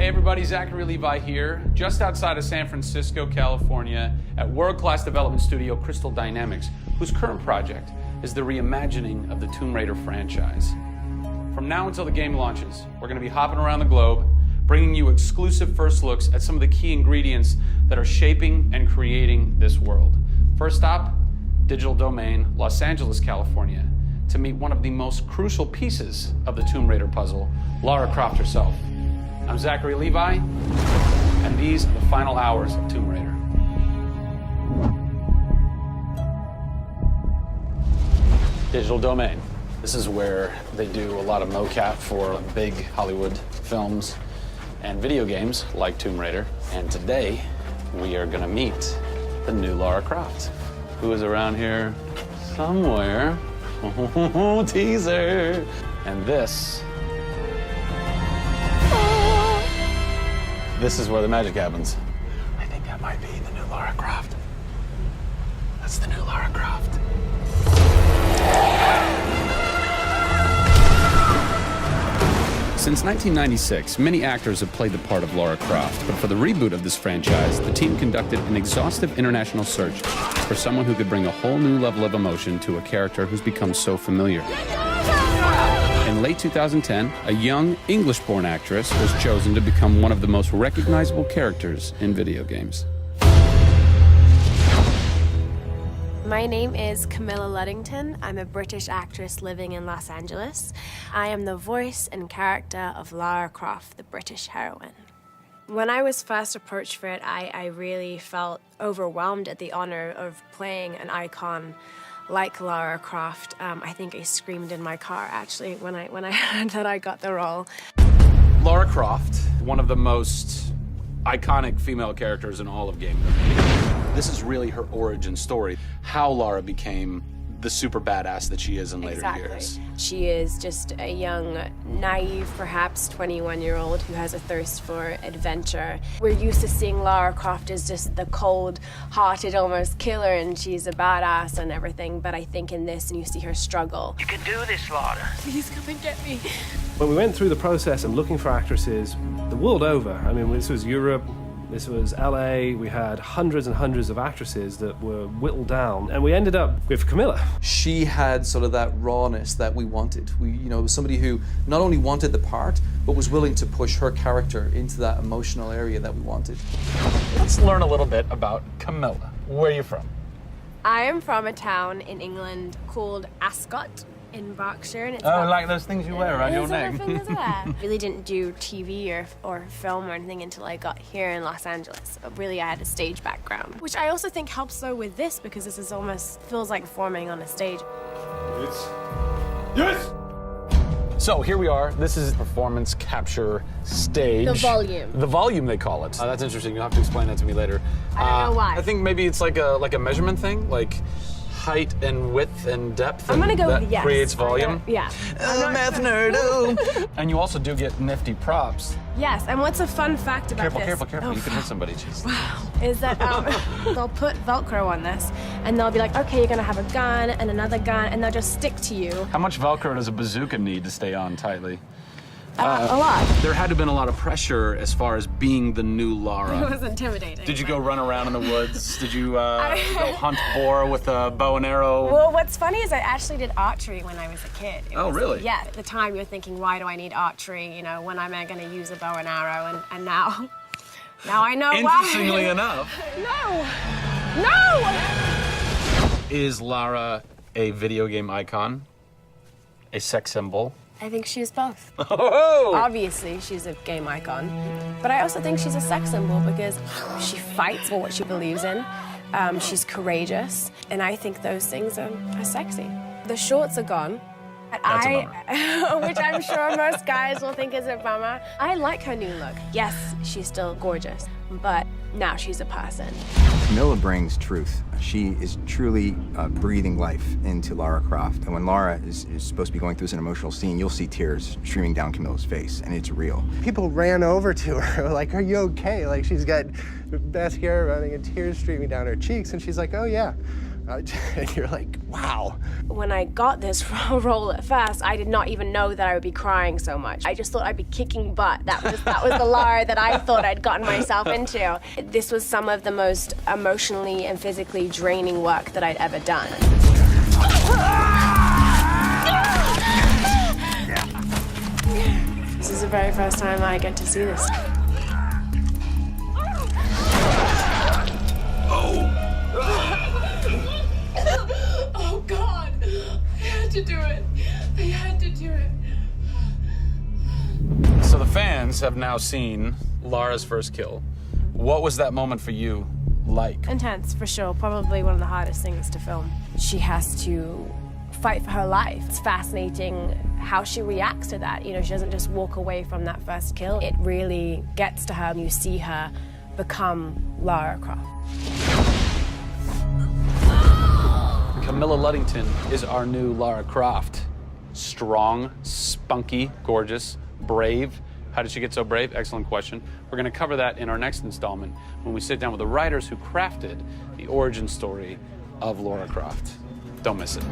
Hey everybody, Zachary Levi here, just outside of San Francisco, California, at world-class development studio Crystal Dynamics, whose current project is the reimagining of the Tomb Raider franchise. From now until the game launches, we're going to be hopping around the globe, bringing you exclusive first looks at some of the key ingredients that are shaping and creating this world. First stop, Digital Domain, Los Angeles, California, to meet one of the most crucial pieces of the Tomb Raider puzzle, Lara Croft herself. I'm Zachary Levi, and these are the final hours of Tomb Raider. Digital Domain. This is where they do a lot of mocap for big Hollywood films and video games like Tomb Raider. And today, we are gonna meet the new Lara Croft, who is around here somewhere. Teaser! And this is where the magic happens. I think that might be the new Lara Croft. That's the new Lara Croft. Since 1996, many actors have played the part of Lara Croft, but for the reboot of this franchise, the team conducted an exhaustive international search for someone who could bring a whole new level of emotion to a character who's become so familiar. In late 2010, a young English-born actress was chosen to become one of the most recognizable characters in video games. My name is Camilla Luddington. I'm a British actress living in Los Angeles. I am the voice and character of Lara Croft, the British heroine. When I was first approached for it, I really felt overwhelmed at the honor of playing an icon like Lara Croft. I think I screamed in my car, actually, when I heard that I got the role. Lara Croft, one of the most iconic female characters in all of gaming. This is really her origin story, how Lara became the super badass that she is in later years. She is just a young, naive, perhaps 21-year-old who has a thirst for adventure. We're used to seeing Lara Croft as just the cold-hearted, almost killer, and she's a badass and everything, but I think in this, and you see her struggle. You can do this, Lara. Please come and get me. When we went through the process of looking for actresses the world over, I mean, this was Europe, this was LA, we had hundreds and hundreds of actresses that were whittled down, and we ended up with Camilla. She had sort of that rawness that we wanted. Was somebody who not only wanted the part, but was willing to push her character into that emotional area that we wanted. Let's learn a little bit about Camilla. Where are you from? I am from a town in England called Ascot in Berkshire. And it's like those things you wear around your neck. Really didn't do TV or film or anything until I got here in Los Angeles. But really, I had a stage background, which I also think helps though with this because this is almost feels like performing on a stage. Yes! So here we are. This is performance capture stage. The volume. The volume, they call it. That's interesting. You'll have to explain that to me later. I don't know why. I think maybe it's like a measurement thing, like height and width and depth. I'm gonna go that with yes. Creates volume. Yeah. Math nerd. And you also do get nifty props. Yes. And what's a fun fact about this? Careful. Oh, You can hit somebody. Jeez. Wow. Is that they'll put Velcro on this, and they'll be like, okay, you're gonna have a gun and another gun, and they'll just stick to you. How much Velcro does a bazooka need to stay on tightly? A lot. There had to have been a lot of pressure as far as being the new Lara. It was intimidating. Did you go run around in the woods? Did you go hunt boar with a bow and arrow? Well, what's funny is I actually did archery when I was a kid. Really? Yeah, at the time you're thinking, why do I need archery? When am I gonna use a bow and arrow? And now I know why. Interestingly enough. No! Is Lara a video game icon? A sex symbol? I think she's both. Oh! Obviously, she's a game icon, but I also think she's a sex symbol because she fights for what she believes in. She's courageous, and I think those things are sexy. The shorts are gone. That's a bummer. Which I'm sure most guys will think is a bummer. I like her new look. Yes, she's still gorgeous, but now she's a person. Camilla brings truth. She is truly breathing life into Lara Croft. And when Lara is supposed to be going through an emotional scene, you'll see tears streaming down Camilla's face, and it's real. People ran over to her, like, are you okay? Like, she's got mascara running and tears streaming down her cheeks, and she's like, oh yeah, And you're like, wow. When I got this role at first, I did not even know that I would be crying so much. I just thought I'd be kicking butt. That was the Lara that I thought I'd gotten myself into. This was some of the most emotionally and physically draining work that I'd ever done. This is the very first time I get to see this. Oh God, I had to do it. I had to do it. So the fans have now seen Lara's first kill. What was that moment for you like? Intense, for sure. Probably one of the hardest things to film. She has to fight for her life. It's fascinating how she reacts to that. You know, she doesn't just walk away from that first kill. It really gets to her, and you see her become Lara Croft. Camilla Luddington is our new Lara Croft. Strong, spunky, gorgeous, brave. How did she get so brave? Excellent question. We're going to cover that in our next installment when we sit down with the writers who crafted the origin story of Lara Croft. Don't miss it.